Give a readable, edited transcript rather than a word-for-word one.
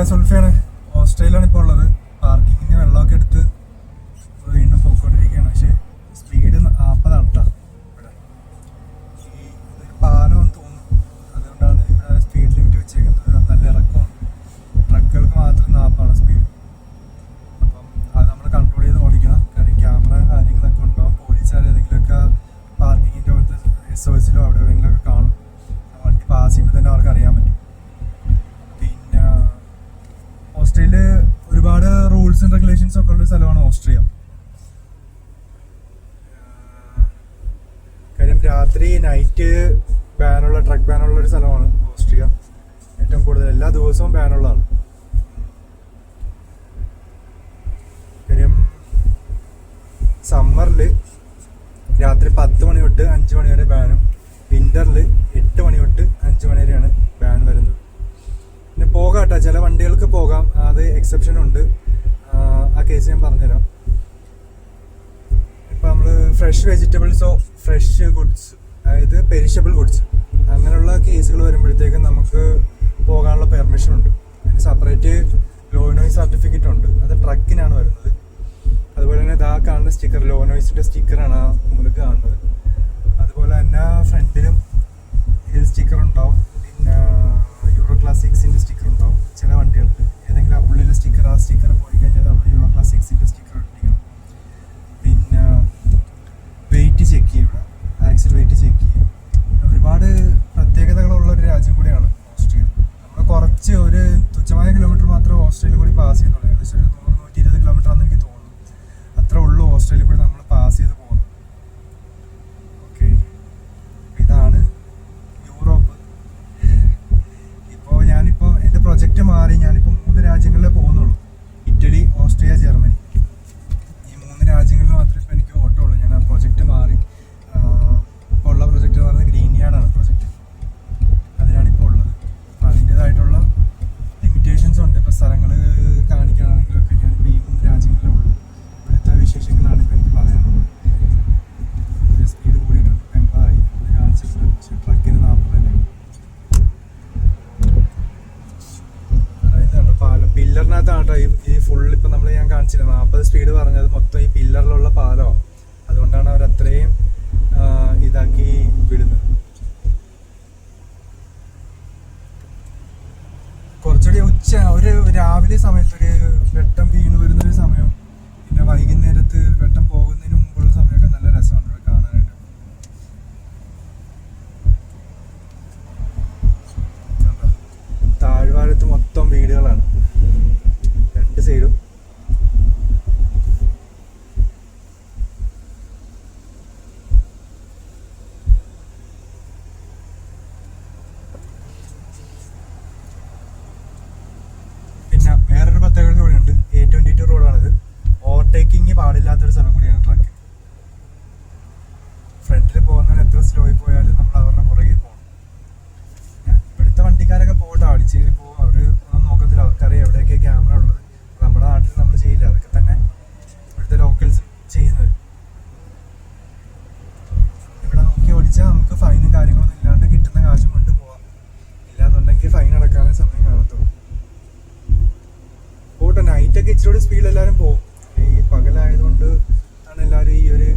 സുൽഫിയാണ്. ഓസ്ട്രേലിയയിലാണ് ഇപ്പോൾ ഉള്ളത്. പാർക്കിങ്ങിന് വെള്ളമൊക്കെ എടുത്ത് വീണ്ടും പോയിക്കൊണ്ടിരിക്കുകയാണ്. പക്ഷേ സ്പീഡ് 40 കേട്ടോ. ഇവിടെ ഇതൊരു പാലമെന്ന് തോന്നുന്നു, അതുകൊണ്ടാണ് ഇവിടെ സ്പീഡ് ലിമിറ്റ് വെച്ചേക്കുന്നത്. നല്ല ഇറക്കമാണ്, ട്രക്കുകൾക്ക് മാത്രം 40 സ്പീഡ്. അപ്പം അത് നമ്മൾ കൺട്രോൾ ചെയ്ത് ഓടിക്കണം. കാരണം ക്യാമറ കാര്യങ്ങളൊക്കെ ഉണ്ടാവും. പോലീസുകാർ ഏതെങ്കിലുമൊക്കെ പാർക്കിങ്ങിൻ്റെ പോലത്തെ SOSലോ അവിടെ എവിടെയെങ്കിലുമൊക്കെ കാണും. വണ്ടി പാസ് ചെയ്യുമ്പോൾ തന്നെ അവർക്ക് അറിയാൻ പറ്റും. പിന്നെ ഓസ്ട്രേലിയ ഒരുപാട് റൂൾസ് ആൻഡ് റെഗുലേഷൻസ് ഒക്കെ ഉള്ളൊരു സ്ഥലമാണ് ഓസ്ട്രിയ. കാര്യം രാത്രി നൈറ്റ് ട്രക്ക് ബാനുള്ള ഒരു സ്ഥലമാണ് ഓസ്ട്രിയ. ഏറ്റവും കൂടുതൽ എല്ലാ ദിവസവും ബാനുള്ളതാണ്. കാര്യം സമ്മറിൽ രാത്രി 10 മണി തൊട്ട് 5 മണി വരെ ബാനും, വിൻ്ററിൽ 8 മണി തൊട്ട് 5 മണി വരെയാണ് ബാൻ വരുന്നത്. പിന്നെ പോകാം കേട്ടോ, ചില വണ്ടികൾക്ക് പോകാം, അത് എക്സെപ്ഷൻ ഉണ്ട്. ആ കേസ് ഞാൻ പറഞ്ഞുതരാം. ഇപ്പം നമ്മൾ ഫ്രഷ് വെജിറ്റബിൾസോ ഫ്രഷ് ഗുഡ്സ്, അതായത് പെരിഷബിൾ ഗുഡ്സ്, അങ്ങനെയുള്ള കേസുകൾ വരുമ്പോഴത്തേക്കും നമുക്ക് പോകാനുള്ള പെർമിഷൻ ഉണ്ട്. അതിന് സെപ്പറേറ്റ് ലോ നോയ്സ് സർട്ടിഫിക്കറ്റ് ഉണ്ട്. അത് ട്രക്കിനാണ് വരുന്നത്. അതുപോലെ തന്നെ ഇതാ കാണുന്ന സ്റ്റിക്കർ ലോ നോയ്സിൻ്റെ സ്റ്റിക്കറാണ് ആ മുകളിൽ കാണുന്നത്. അതുപോലെ തന്നെ ഫ്രണ്ടിലും സ്റ്റിക്കർ ഉണ്ടാവും. പിന്നെ യൂറോ ക്ലാസ് 6ൻ്റെ സ്റ്റിക്കർ ഉണ്ടാവും ചില വണ്ടികൾക്ക്. ഏതെങ്കിലും ആ ഉള്ളിലെ സ്റ്റിക്കർ, ആ സ്റ്റിക്കർ പോയി കഴിഞ്ഞാൽ നമ്മൾ യൂറോ ക്ലാസ് 6ൻ്റെ സ്റ്റിക്കർ ഇട്ടിരിക്കണം. പിന്നെ വെയിറ്റ് ചെക്ക് ചെയ്യും, ഇവിടെ ആക്സിൽ വെയിറ്റ് ചെക്ക് ചെയ്യും. ഒരുപാട് പ്രത്യേകതകളുള്ള ഒരു രാജ്യം കൂടിയാണ് ഓസ്ട്രേലിയ. നമ്മൾ കുറച്ച് ഒരു തുച്ഛമായ കിലോമീറ്റർ മാത്രമേ ഓസ്ട്രേലിയ കൂടി പാസ് ചെയ്യുന്നുള്ളൂ. ഏകദേശം ഒരു 100-120 കിലോമീറ്റർ ആണെന്ന് എനിക്ക് തോന്നുന്നു. അത്ര ഉള്ളൂ ഓസ്ട്രേലിയ കൂടി നമ്മൾ പാസ് ചെയ്ത് പോകുന്നത്. ഓക്കെ, ഇതാണ് യൂറോപ്പ്. ഞാനിപ്പോൾ എൻ്റെ പ്രൊജക്റ്റ് മാറി. ഞാനിപ്പോൾ 3 രാജ്യങ്ങളിലേ പോകുന്നുള്ളൂ: ഇറ്റലി, ഓസ്ട്രിയ, ജർമ്മനി. ഈ 3 രാജ്യങ്ങളിൽ മാത്രമേ ഇപ്പോൾ എനിക്ക് ഓട്ടോ ഉള്ളൂ. ഞാൻ ആ പ്രൊജക്റ്റ് മാറി. ഇപ്പോൾ ഉള്ള പ്രൊജക്റ്റ് എന്ന് പറയുന്നത് ഗ്രീൻ യാർഡാണ് പ്രൊജക്റ്റ്. അതിലാണിപ്പോൾ ഉള്ളത്. അപ്പോൾ അതിൻ്റേതായിട്ടുള്ള ലിമിറ്റേഷൻസ് ഉണ്ട്. ഇപ്പോൾ സ്ഥലങ്ങൾ കാണിക്കുകയാണെങ്കിലൊക്കെ ഞാനിപ്പോൾ ഈ 3 രാജ്യങ്ങളിലേ ഉള്ളൂ. ഇവിടുത്തെ വിശേഷങ്ങളാണ് ഇപ്പോൾ എനിക്ക് പറയാനുള്ളത്. സ്പീഡ് കൂടിയിട്ടുണ്ട്, 80 അത് കാണിച്ചിട്ടുണ്ട്. പക്ഷേ ട്രക്കിന് 40 തന്നെ. പില്ലറിനകത്താണ് കേട്ടോ ഈ ഫുൾ. ഇപ്പം ഞാൻ കാണിച്ചില്ല 40 സ്പീഡ് പറഞ്ഞത് മൊത്തം ഈ പില്ലറിലുള്ള പാലമാണ്. അതുകൊണ്ടാണ് അവർ അത്രയും ഇതാക്കി വിടുന്നത്. കുറച്ചുകൂടി ഒരു രാവിലെ സമയത്തൊരു വെട്ടം വീണ് വരുന്നൊരു സമയം, പിന്നെ വൈകുന്നേരത്ത് വെട്ടം പോകുന്നതിന് മുമ്പുള്ള സമയമൊക്കെ നല്ല രസമാണ് ഇവിടെ കാണാനായിട്ട്. താഴ്വാരത്ത് മൊത്തം വീടുകളാണ് രണ്ട് സൈഡും. പിന്നെ വേറൊരു പ്രത്യേകത കൂടിയുണ്ട്. A22 റോഡാണിത്. ഓവർടേക്കിങ് പാടില്ലാത്തൊരു സ്ഥലം കൂടിയാണ് ട്രക്ക്. ഫ്രണ്ടിൽ പോകുന്നവർ എത്ര സ്ലോയിൽ പോയാലും നമ്മൾ അവരുടെ പുറകെ പോകണം. ഇവിടുത്തെ വണ്ടിക്കാരൊക്കെ പോകട്ടോ, അടിച്ച് കയറി പോകും. അവർ ഒന്നും നോക്കത്തില്ല, അവർക്കറിയാം എവിടെയൊക്കെ ക്യാമറ ഉള്ളത്. നമ്മുടെ നാട്ടിൽ നമ്മൾ ചെയ്യില്ല, അതൊക്കെ തന്നെ ഇവിടുത്തെ ലോക്കൽസ് ചെയ്യുന്നത്. ഇവിടെ നോക്കി ഓടിച്ചാൽ നമുക്ക് ഫൈനും കാര്യങ്ങളൊന്നും ഇല്ലാണ്ട് കിട്ടുന്ന കാശും കൊണ്ട് പോവാം. ഇല്ലാന്നുണ്ടെങ്കിൽ ഫൈൻ അടക്കാനേ സമയം കാണത്തുള്ളൂ. പോട്ടെ, നൈറ്റൊക്കെ ഇച്ചിരി കൂടി സ്പീഡിൽ എല്ലാവരും പോകും. ഈ പകലായതുകൊണ്ട് ആണ് എല്ലാവരും ഈ ഒരു